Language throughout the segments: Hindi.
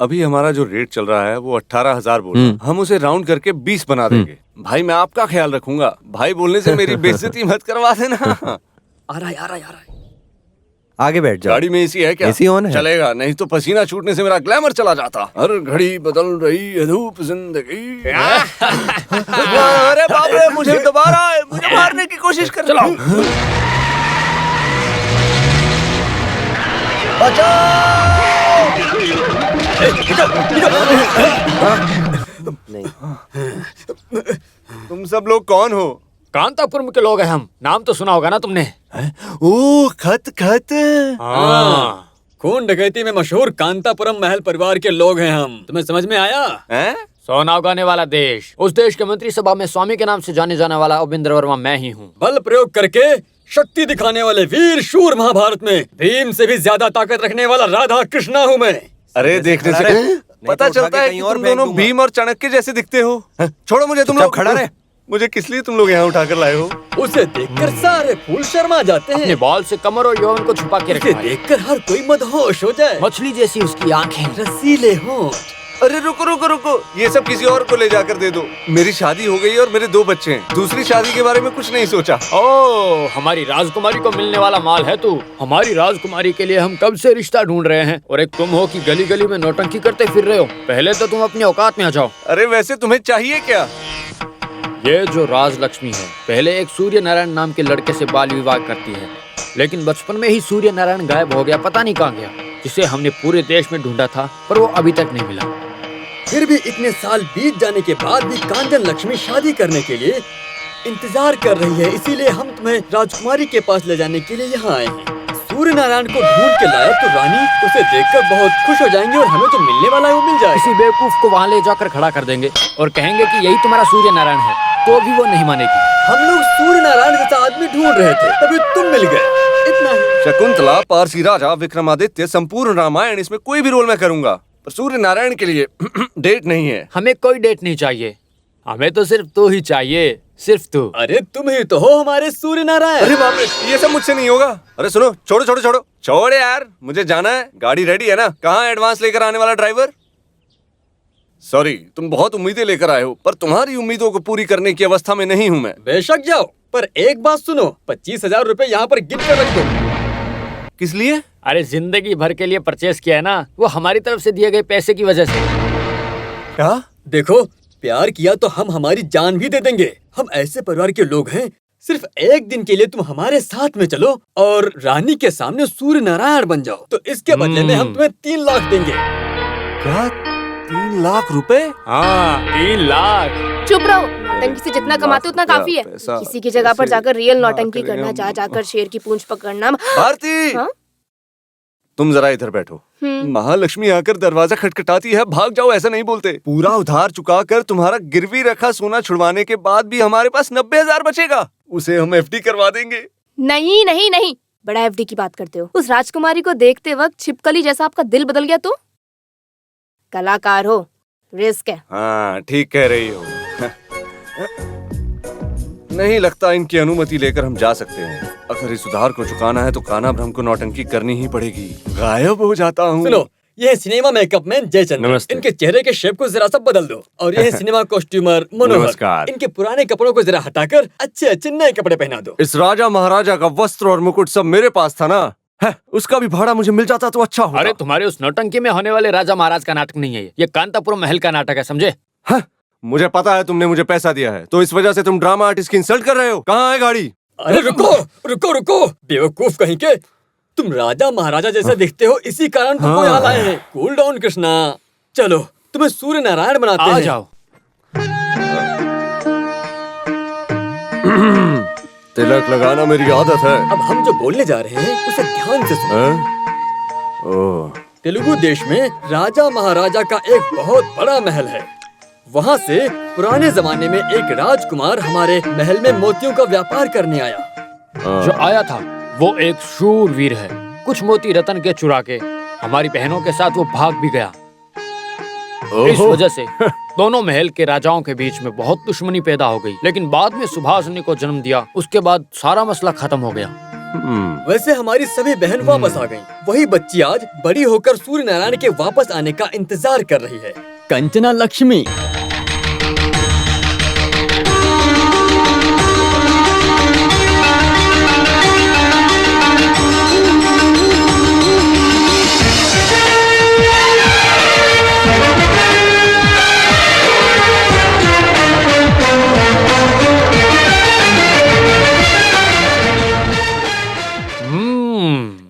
अभी हमारा जो रेट चल रहा है वो 18,000 बोल, हम उसे राउंड करके 20 बना देंगे। भाई मैं आपका ख्याल रखूंगा, भाई बोलने से मेरी बेइज्जती मत करवा देना। आ रहा है। आगे बैठ जाओ। गाड़ी में एसी है क्या? एसी ऑन है। चलेगा, नहीं तो पसीना छूटने से मेरा ग्लैमर चला जाता। हर घड़ी बदल रही है धूप जिंदगी। अरे बाप रे, मुझे मारने की कोशिश कर। चलो नहीं, तुम सब लोग कौन हो? कांतापुरम के लोग हैं हम। नाम तो सुना होगा ना तुमने? ओ खत। हाँ, खून डकैती में मशहूर कांतापुरम महल परिवार के लोग हैं हम। तुम्हें समझ में आया? हैं? सोना उगाने वाला देश, उस देश के मंत्री सभा में स्वामी के नाम से जाने जाने वाला अविंद्र वर्मा मैं ही हूँ। बल प्रयोग करके शक्ति दिखाने वाले वीर शूर महाभारत में भीम से भी ज्यादा ताकत रखने वाला राधा कृष्णा हूँ मैं। अरे देखने से पता चलता है कि तुम दोनों भीम और चाणक्य जैसे दिखते हो। छोड़ो मुझे, तुम लोग खड़ा रहे। मुझे किस लिए तुम लोग यहाँ उठाकर लाए हो? उसे देखकर सारे फूल शर्मा जाते हैं। अपने बाल से कमर और यौवन को छुपा के रखे। देखकर हर कोई मदहोश हो जाए। मछली जैसी उसकी आंखें, रसीले होंठ। अरे रुको, ये सब किसी और को ले जाकर दे दो। मेरी शादी हो गई और मेरे 2 बच्चे हैं। दूसरी शादी के बारे में कुछ नहीं सोचा। ओह, हमारी राजकुमारी को मिलने वाला माल है तू। हमारी राजकुमारी के लिए हम कब से रिश्ता ढूंढ रहे हैं, और एक तुम हो कि गली गली में नौटंकी करते फिर रहे हो। पहले तो तुम अपनी औकात में आ जाओ। अरे वैसे तुम्हें चाहिए क्या? ये जो राजलक्ष्मी है, पहले एक सूर्य नारायण नाम के लड़के से बाल विवाह करती है, लेकिन बचपन में ही सूर्य नारायण गायब हो गया, पता नहीं कहाँ गया। जिसे हमने पूरे देश में ढूंढा था, पर वो अभी तक नहीं मिला। फिर भी इतने साल बीत जाने के बाद भी कांचन लक्ष्मी शादी करने के लिए इंतजार कर रही है। इसीलिए हम तुम्हें राजकुमारी के पास ले जाने के लिए यहाँ आए हैं। सूर्य नारायण को ढूंढ के लाया तो रानी उसे देखकर बहुत खुश हो जाएंगी और हमें जो मिलने वाला है वो मिल जाएगा। किसी बेवकूफ को वहाँ ले जाकर खड़ा कर देंगे और कहेंगे कि यही तुम्हारा सूर्य नारायण है, तो भी वो नहीं मानेगी। हम लोग सूर्य नारायण जैसा आदमी ढूंढ रहे थे, तभी तुम मिल गए। इतना ही। शकुंतला, पारसी राजा, विक्रमादित्य, संपूर्ण रामायण, इसमें कोई भी रोल मैं करूंगा, पर सूर्य नारायण के लिए डेट नहीं है। हमें कोई डेट नहीं चाहिए, हमें तो सिर्फ तू ही चाहिए, सिर्फ तू। अरे तुम ही तो हो हमारे सूर्य नारायण। अरे बाप रे, ये सब मुझसे नहीं होगा। अरे सुनो, छोड़ो यार, मुझे जाना है। गाड़ी रेडी है ना? कहाँ एडवांस लेकर आने वाला ड्राइवर? सॉरी, तुम बहुत उम्मीदें लेकर आए हो, पर तुम्हारी उम्मीदों को पूरी करने की अवस्था में नहीं हूँ मैं। बेशक जाओ, पर एक बात सुनो, 25,000 रुपए यहाँ पर गिन कर रख दो। किस लिए? अरे जिंदगी भर के लिए परचेस किया है ना, वो हमारी तरफ से दिए गए पैसे की वजह से। क्या? देखो, प्यार किया तो हम हमारी जान भी दे देंगे। हम ऐसे परिवार के लोग हैं, सिर्फ एक दिन के लिए तुम हमारे साथ में चलो और रानी के सामने सूर्य नारायण बन जाओ, तो इसके बदले में हम तुम्हें 3 लाख देंगे। क्या? 3 लाख रुपए? हाँ, 3 लाख। चुप रहो, नौटंकी से जितना कमाते उतना काफी है। किसी की जगह पर जाकर रियल नौटंकी करना, जा जाकर शेर की पूंछ पकड़ना। भारती, हाँ? तुम जरा इधर बैठो। महालक्ष्मी आकर दरवाजा खटखटाती है, भाग जाओ, ऐसा नहीं बोलते। पूरा उधार चुकाकर तुम्हारा गिरवी रखा सोना छुड़वाने के बाद भी हमारे पास 90,000 बचेगा, उसे हम एफडी करवा देंगे। नहीं, बड़ा एफडी की बात करते हो। उस राजकुमारी को देखते वक्त छिपकली जैसा आपका दिल बदल गया तो? कलाकार हो, रिस्क है। हाँ, ठीक कह रही हो। नहीं लगता इनकी अनुमति लेकर हम जा सकते हैं। अगर इस उधार को चुकाना है तो कान्हा ब्रह्म को नौटंकी करनी ही पड़ेगी। गायब हो जाता हूँ। सुनो, ये सिनेमा मेकअप मैन जयचंद्र, इनके चेहरे के शेप को जरा सा बदल दो। और ये सिनेमा कॉस्ट्यूमर मनोहर, इनके पुराने कपड़ों को जरा हटाकर अच्छे नए कपड़े पहना दो। इस राजा महाराजा का वस्त्र और मुकुट सब मेरे पास था ना, है, उसका भी भाड़ा मुझे मिल जाता तो अच्छा होता। अरे तुम्हारे उस नौटंकी में होने वाले राजा महाराज का नाटक नहीं है ये कांतापुरम महल का नाटक है, समझे? मुझे पता है तुमने मुझे पैसा दिया है, तो इस वजह से तुम ड्रामा आर्टिस्ट की इंसल्ट कर रहे हो। कहाँ है गाड़ी? अरे रुको, बेवकूफ कहीं के। तुम राजा महाराजा जैसे दिखते हो, इसी कारण तुमको यहाँ लाए हैं। कूल डाउन कृष्णा, चलो तुम्हें सूर्य नारायण बनाते हैं। आ जाओ। तिलक लगाना मेरी आदत है। अब हम जो बोलने जा रहे हैं उसे ध्यान से सुनो। तेलुगु देश में राजा महाराजा का एक बहुत बड़ा महल है। वहाँ से पुराने जमाने में एक राजकुमार हमारे महल में मोतियों का व्यापार करने आया। जो आया था वो एक शूरवीर है। कुछ मोती रतन के चुरा के हमारी बहनों के साथ वो भाग भी गया। इस वजह से दोनों महल के राजाओं के बीच में बहुत दुश्मनी पैदा हो गई। लेकिन बाद में सुभाष ने को जन्म दिया, उसके बाद सारा मसला खत्म हो गया। वैसे हमारी सभी बहन वापस आ गईं। वही बच्ची आज बड़ी होकर सूर्य नारायण के वापस आने का इंतजार कर रही है। कंचना लक्ष्मी।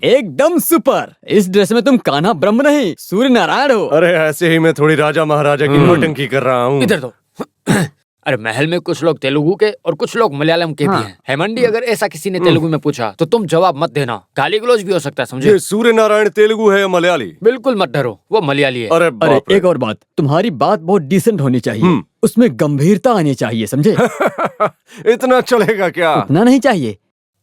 एकदम सुपर। इस ड्रेस में तुम कान्हा ब्रह्म नहीं सूर्य नारायण हो। अरे ऐसे ही मैं थोड़ी राजा महाराजा की नौटंकी कर रहा हूँ। इधर दो। अरे महल में कुछ लोग तेलुगु के और कुछ लोग मलयालम के भी हैं। हेमंडी, अगर ऐसा किसी ने तेलुगु में पूछा तो तुम जवाब मत देना, गाली गलौज भी हो सकता है, समझे? ये सूर्य नारायण तेलुगु है या मलयाली? बिल्कुल मत डरो, वो मलयाली है। अरे बाप रे। एक और बात, तुम्हारी बात बहुत डिसेंट होनी चाहिए। उसमें गंभीरता आनी चाहिए, समझे? इतना चलेगा क्या? इतना नहीं चाहिए।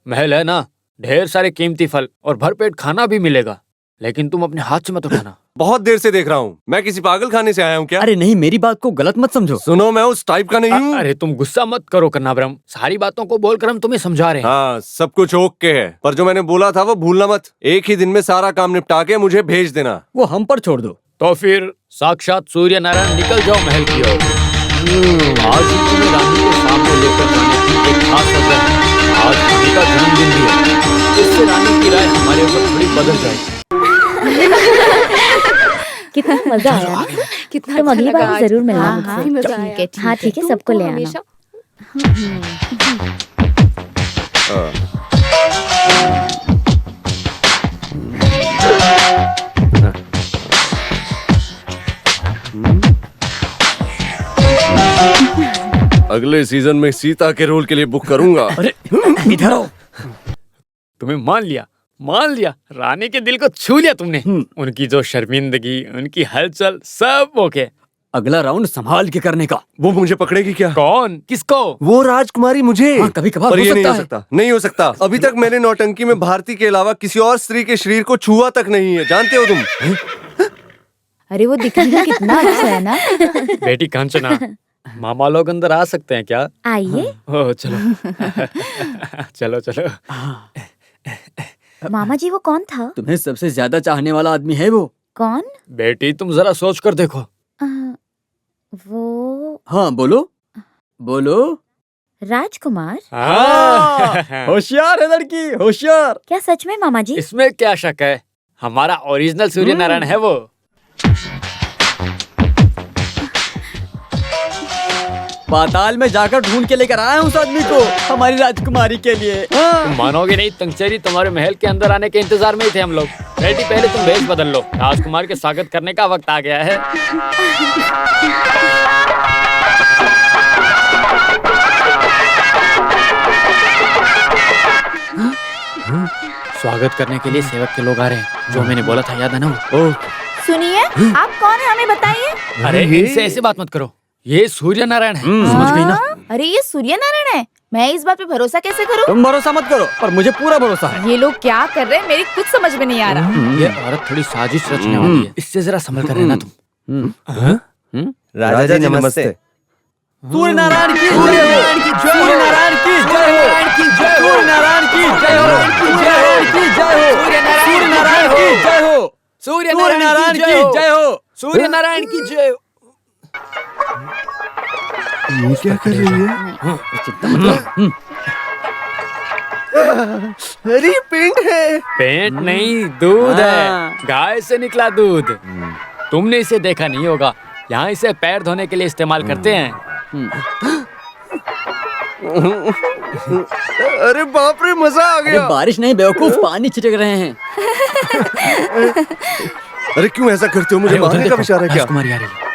महल है ना, ढेर सारे कीमती फल और भरपेट खाना भी मिलेगा, लेकिन तुम अपने हाथ से मत उठाना। बहुत देर से देख रहा हूँ। मैं किसी पागल खाने से आया हूँ क्या? अरे नहीं, मेरी बात को गलत मत समझो। सुनो, मैं उस टाइप का नहीं हूँ। अरे तुम गुस्सा मत करो कन्नाब्रह्म, सारी बातों को बोलकर हम तुम्हें समझा रहे हैं। हाँ, सब कुछ ओके है, पर जो मैंने बोला था वो भूलना मत। एक ही दिन में सारा काम निपटा के मुझे भेज देना। वो हम पर छोड़ दो। तो फिर साक्षात सूर्य नारायण निकल जाओ महल की ओर। आज ही तुम्हें रानी के सामने लेकर जाने की एक खास वजह है। आज रानी का जन्मदिन भी है, इससे रानी की राय हमारे ऊपर थोड़ी बदल जाएगी। कितना मजा आया ना? कितना तुम अगली अच्छा बार लगा जरूर मिलना हाँ, मुझसे। मजा आया। हाँ ठीक है, सबको ले आना। हमेशा अगले सीजन में सीता के रोल के लिए बुक करूंगा। अरे इधर आओ। तुम्हें मान लिया, रानी के दिल को छू लिया तुमने। उनकी जो शर्मिंदगी, उनकी हलचल, सब ओके। अगला राउंड संभाल के करने का। वो मुझे पकड़ेगी क्या? कौन? किसको? वो राजकुमारी मुझे। हाँ, कभी कभार पर हो ये नहीं सकता हो है। सकता, नहीं हो सकता। अभी तक मैंने नौटंकी में भारती के अलावा किसी और स्त्री के शरीर को छुआ तक नहीं है, जानते हो तुम? अरे वो दिखने में कितना अच्छा है ना। बेटी कांचना, मामा लोग अंदर आ सकते हैं क्या? आइए। ओह चलो। चलो चलो। मामा जी वो कौन था? तुम्हें सबसे ज्यादा चाहने वाला आदमी है वो। कौन? बेटी तुम जरा सोच कर देखो। वो हाँ बोलो। राजकुमार। होशियार है लड़की, होशियार। क्या सच में मामा जी? इसमें क्या शक है, हमारा ओरिजिनल सूर्य नारायण है वो। पाताल में जाकर ढूंढ के लेकर आया हूँ उस आदमी को, हमारी राजकुमारी के लिए। तुम मानोगे नहीं, तंगचेरी तुम्हारे महल के अंदर आने के इंतजार में ही थे हम लोग। बेटी पहले तुम भेष बदल लो, राजकुमार के स्वागत करने का वक्त आ गया है। स्वागत करने के लिए सेवक के लोग आ रहे हैं, जो मैंने बोला था, याद है ना वो? सुनिए, आप कौन है हमें बताइए। अरे इनसे ऐसे बात मत करो, ये सूर्य नारायण है। समझ गई ना? अरे ये सूर्य नारायण है। मैं इस बात पे भरोसा कैसे करूं? तुम भरोसा मत करो, पर मुझे पूरा भरोसा है। ये लोग क्या कर रहे हैं मेरी कुछ समझ में नहीं आ रहा। ये औरत थोड़ी साजिश रचने वाली है, इससे जरा संभल कर रहना तुम। राजा जी नमस्ते। सूर्य नारायण की जय हो, सूर्य नारायण की जय हो, सूर्य नारायण की जय हो, सूर्य नारायण की जय हो, सूर्य नारायण की जय हो, सूर्य नारायण की जय हो, सूर्य नारायण की जय हो। ये क्या कर रही है? अरे पेंट है। पेंट नहीं, दूध है, गाय से निकला दूध। तुमने इसे देखा नहीं होगा, यहाँ इसे पैर धोने के लिए इस्तेमाल करते हैं। अरे बाप रे, मजा आ अरे गया। बारिश नहीं बेवकूफ, पानी छिटक रहे हैं। अरे क्यों ऐसा करते हो? मुझे अरे उधर मारने का देखो, विचार है क्या? राजकुमारी आ रही है।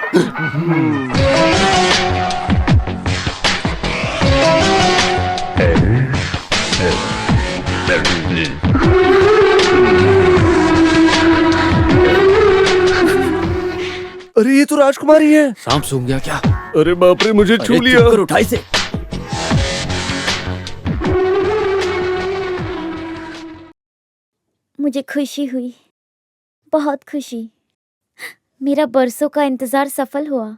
अरे ये तो राजकुमारी है। सांप सूंघ गया क्या? अरे बाप रे, मुझे छू अरे लिया। चुप कर, उठाई से। मुझे खुशी हुई, बहुत खुशी। मेरा बरसों का इंतजार सफल हुआ।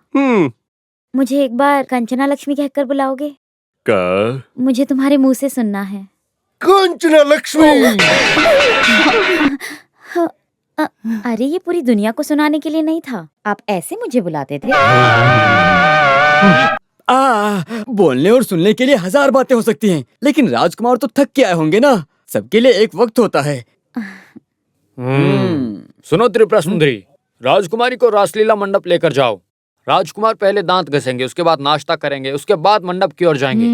मुझे एक बार कंचना लक्ष्मी कहकर बुलाओगे? का? मुझे तुम्हारे मुंह से सुनना है। कंचना लक्ष्मी। अरे ये पूरी दुनिया को सुनाने के लिए नहीं था, आप ऐसे मुझे बुलाते थे। बोलने और सुनने के लिए 1000 बातें हो सकती हैं, लेकिन राजकुमार तो थक के आए होंगे ना। सबके लिए एक वक्त होता है। सुनो त्रिपुरा सुंदरी, राजकुमारी को रासलीला मंडप लेकर जाओ। राजकुमार पहले दांत घसेंगे, उसके बाद नाश्ता करेंगे, उसके बाद मंडप की ओर जाएंगे।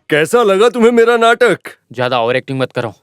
कैसा लगा तुम्हें मेरा नाटक? ज्यादा ओवर एक्टिंग मत करो।